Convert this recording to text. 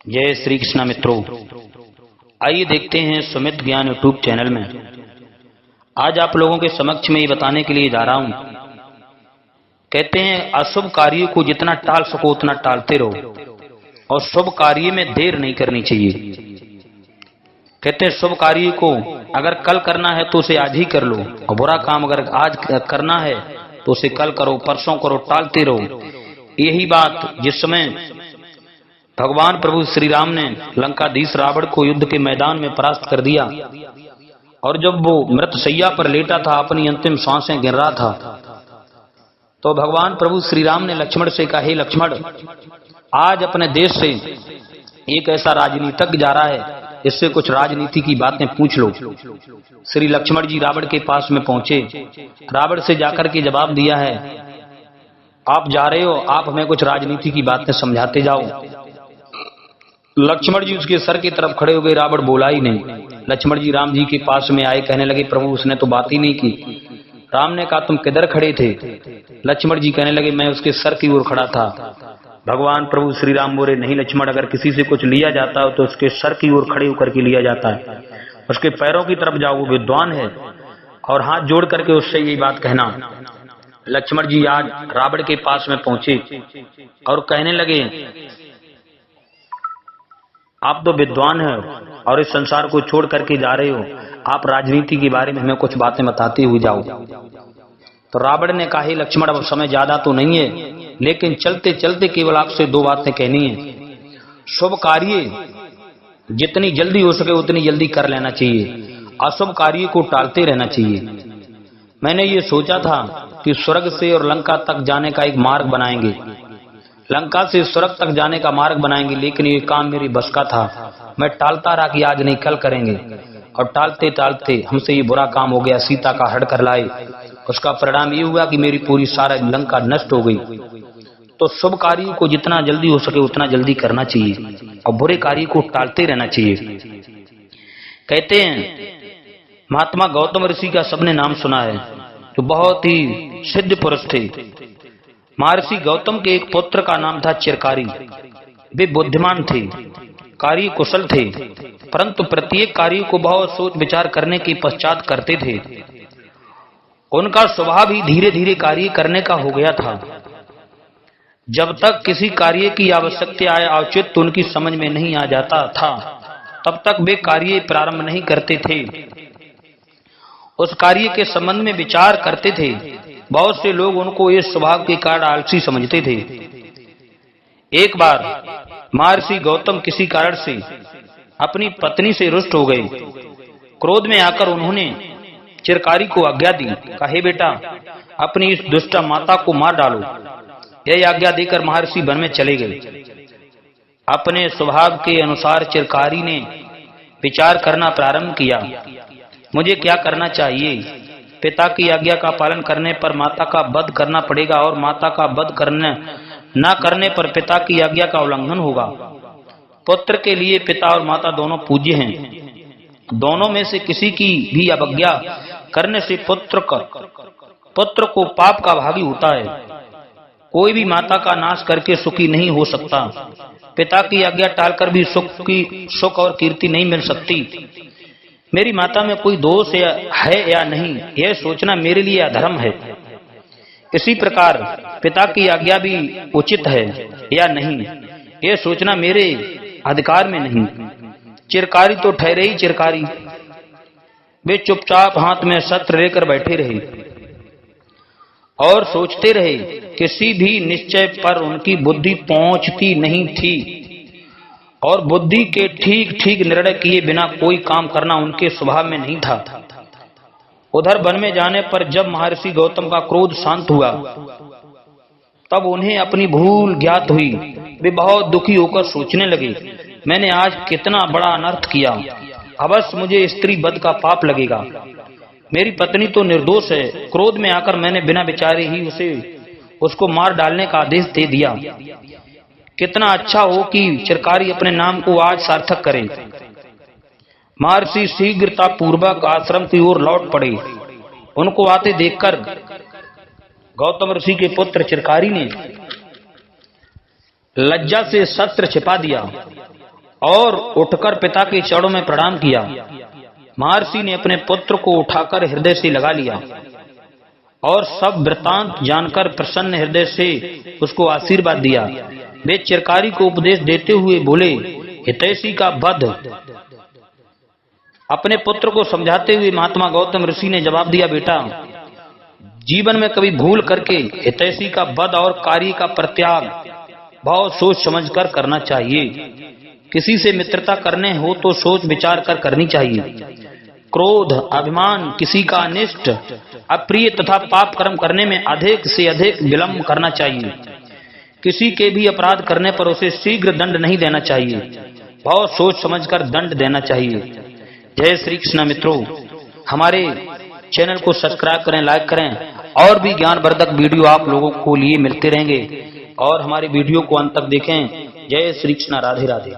जय श्री कृष्णा मित्रों, आइए देखते हैं सुमित ज्ञान यूट्यूब चैनल में। आज आप लोगों के समक्ष में ये बताने के लिए जा रहा हूं। कहते हैं अशुभ कार्य को जितना टाल सको उतना टालते रहो और शुभ कार्य में देर नहीं करनी चाहिए। कहते हैं शुभ कार्य को अगर कल करना है तो उसे आज ही कर लो और बुरा काम अगर आज करना है तो उसे कल करो, परसों करो, टालते रहो। यही बात जिस समय भगवान प्रभु श्री राम ने लंकाधीश रावण को युद्ध के मैदान में परास्त कर दिया और जब वो मृतशैया पर लेटा था, अपनी अंतिम सांसें गिन रहा था, तो भगवान प्रभु श्री राम ने लक्ष्मण से कहा, हे लक्ष्मण, आज अपने देश से एक ऐसा राजनीतिज्ञ जा रहा है, इससे कुछ राजनीति की बातें पूछ लो। श्री लक्ष्मण जी रावण के पास में पहुंचे, रावण से जाकर के जवाब दिया है, आप जा रहे हो, आप हमें कुछ राजनीति की बातें समझाते जाओ। लक्ष्मण जी उसके सर की तरफ खड़े हो गए, रावण बोला ही नहीं। लक्ष्मण जी राम जी के पास में आए, कहने लगे, प्रभु उसने तो बात ही नहीं की। राम ने कहा, तुम किधर खड़े थे? लक्ष्मण जी कहने लगे, मैं उसके सर की ओर खड़ा था। भगवान प्रभु श्री राम बोले, नहीं लक्ष्मण, अगर किसी से कुछ लिया जाता हो तो उसके सर की ओर खड़े होकर के लिया जाता है, उसके पैरों की तरफ जाओ, वो विद्वान है, और हाथ जोड़ करके उससे यही बात कहना। लक्ष्मण जी आज रावण के पास में पहुंचे और कहने लगे, आप तो विद्वान हैं और इस संसार को छोड़ करके जा रहे हो, आप राजनीति के बारे में हमें कुछ बातें बताते हुए जाओ। तो रावण ने कहा, लक्ष्मण, अब समय ज्यादा तो नहीं है, लेकिन चलते चलते केवल आपसे दो बातें कहनी है। शुभ कार्य जितनी जल्दी हो सके उतनी जल्दी कर लेना चाहिए, अशुभ कार्य को टालते रहना चाहिए। मैंने ये सोचा था कि स्वर्ग से और लंका तक जाने का एक मार्ग बनाएंगे, लंका से स्वर्ग तक जाने का मार्ग बनाएंगे, लेकिन ये काम मेरी बस का था। मैं टालता रहा कि आज नहीं कल करेंगे, और टालते टालते हमसे ये बुरा काम हो गया, सीता का हड़ कर लाए। उसका परिणाम ये हुआ कि मेरी पूरी सारा लंका नष्ट हो गई। तो शुभ कार्य को जितना जल्दी हो सके उतना जल्दी करना चाहिए और बुरे कार्य को टालते रहना चाहिए। कहते हैं महात्मा गौतम ऋषि का सबने नाम सुना है, जो बहुत ही सिद्ध पुरुष थे। महर्षि गौतम के एक पुत्र का नाम था चिरकारी। वे बुद्धिमान थे, कार्य कुशल थे, परंतु प्रत्येक कार्य को बहुत सोच विचार करने के पश्चात करते थे। उनका स्वभाव ही धीरे धीरे कार्य करने का हो गया था। जब तक किसी कार्य की आवश्यकता या औचित्य उनकी समझ में नहीं आ जाता था, तब तक वे कार्य प्रारंभ नहीं करते थे, उस कार्य के संबंध में विचार करते थे। बहुत से लोग उनको इस स्वभाव के कारण आलसी समझते थे। एक बार महर्षि गौतम किसी कारण से अपनी पत्नी से रुष्ट हो गए। क्रोध में आकर उन्होंने चिरकारी को आज्ञा दी, कहा, हे बेटा, अपनी इस दुष्ट माता को मार डालो। यह आज्ञा देकर महर्षि वन में चले गए। अपने स्वभाव के अनुसार चिरकारी ने विचार करना प्रारंभ किया, मुझे क्या करना चाहिए? पिता की आज्ञा का पालन करने पर माता का वध करना पड़ेगा और माता का वध करने न करने पर पिता की आज्ञा का उल्लंघन होगा। पुत्र के लिए पिता और माता दोनों पूज्य हैं। दोनों में से किसी की भी अवज्ञा करने से पुत्र को पाप का भागी होता है। कोई भी माता का नाश करके सुखी नहीं हो सकता। पिता की आज्ञा टालकर भी सुख और कीर्ति नहीं मिल सकती। मेरी माता में कोई दोष है या नहीं, यह सोचना मेरे लिए अधर्म है। इसी प्रकार पिता की आज्ञा भी उचित है या नहीं, यह सोचना मेरे अधिकार में नहीं। चिरकारी तो ठहरे ही चिरकारी। वे चुपचाप हाथ में शस्त्र लेकर बैठे रहे और सोचते रहे। किसी भी निश्चय पर उनकी बुद्धि पहुंचती नहीं थी और बुद्धि के ठीक ठीक निर्णय किए बिना कोई काम करना उनके स्वभाव में नहीं था। उधर वन में जाने पर जब महर्षि गौतम का क्रोध शांत हुआ, तब उन्हें अपनी भूल ज्ञात हुई। वे बहुत दुखी होकर सोचने लगे, मैंने आज कितना बड़ा अनर्थ किया, अवश्य मुझे स्त्री वध का पाप लगेगा। मेरी पत्नी तो निर्दोष है, क्रोध में आकर मैंने बिना विचारे ही उसको मार डालने का आदेश दे दिया। कितना अच्छा हो कि चिरकारी अपने नाम को आज सार्थक करे। महर्षि शीघ्रता पूर्वक आश्रम की ओर लौट पड़े। उनको आते देखकर गौतम ऋषि के पुत्र चिरकारी ने लज्जा से शस्त्र छिपा दिया और उठकर पिता के चरणों में प्रणाम किया। महर्षि ने अपने पुत्र को उठाकर हृदय से लगा लिया और सब वृत्तांत जानकर प्रसन्न हृदय से उसको आशीर्वाद दिया। वे चिरकारी को उपदेश देते हुए बोले, हितैषी का वध। अपने पुत्र को समझाते हुए महात्मा गौतम ऋषि ने जवाब दिया, बेटा, जीवन में कभी भूल करके हितैषी का वध और कार्य का परित्याग बहुत सोच समझकर करना चाहिए। किसी से मित्रता करने हो तो सोच विचार कर करनी चाहिए। क्रोध, अभिमान, किसी का अनिष्ट, अप्रिय तथा पाप कर्म करने में अधिक से अधिक विलंब करना चाहिए। किसी के भी अपराध करने पर उसे शीघ्र दंड नहीं देना चाहिए, बहुत सोच समझकर दंड देना चाहिए। जय श्री कृष्ण। मित्रों, हमारे चैनल को सब्सक्राइब करें, लाइक करें, और भी ज्ञानवर्धक वीडियो आप लोगों को लिए मिलते रहेंगे और हमारी वीडियो को अंत तक देखें। जय श्री कृष्ण। राधे राधे।